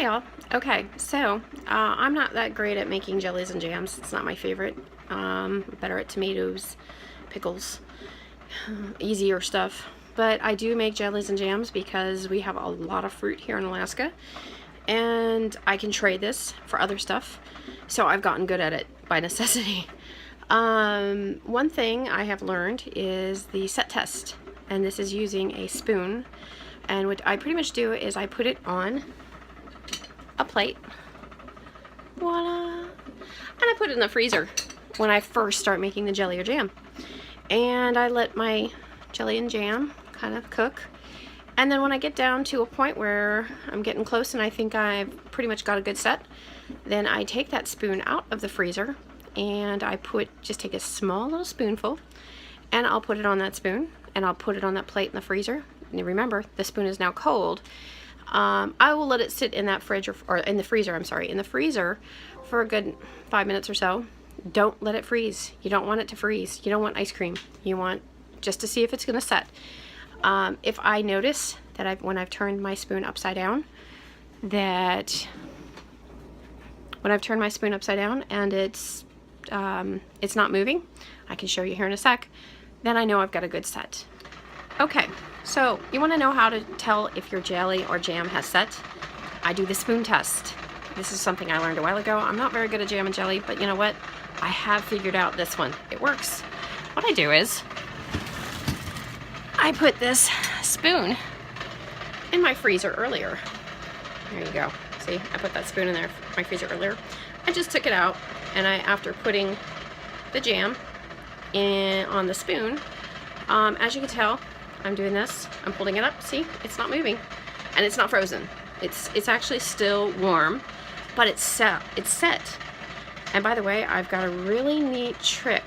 Hi all. Okay, so I'm not that great at making jellies and jams. It's not my favorite. Better at tomatoes, pickles, easier stuff. But I do make jellies and jams because we have a lot of fruit here in Alaska, and I can trade this for other stuff. So I've gotten good at it by necessity. One thing I have learned is the set test, and this is using a spoon. And what I pretty much do is I put it on a plate, voila, and I put it in the freezer when I first start making the jelly or jam. And I let my jelly and jam kind of cook. And then when I get down to a point where I'm getting close and I think I've pretty much got a good set, then I take that spoon out of the freezer and I just take a small little spoonful and I'll put it on that spoon and I'll put it on that plate in the freezer. And remember, the spoon is now cold. I will let it sit in that fridge or in the freezer, in the freezer for a good 5 minutes or so. Don't let it freeze. You don't want it to freeze. You don't want ice cream. You want just to see if it's going to set. If I notice that when I've turned my spoon upside down, and it's not moving, I can show you here in a sec, then I know I've got a good set. Okay, so you want to know how to tell if your jelly or jam has set? I do the spoon test. This is something I learned a while ago. I'm not very good at jam and jelly, but you know what? I have figured out this one. It works. What I do is I put this spoon in my freezer earlier. There you go. See, I put that spoon in there, my freezer earlier. I just took it out, and after putting the jam on the spoon, as you can tell, I'm doing this. I'm holding it up. See, it's not moving, and it's not frozen. It's actually still warm, but it's set. And by the way, I've got a really neat trick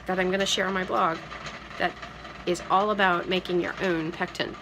that I'm going to share on my blog that is all about making your own pectin.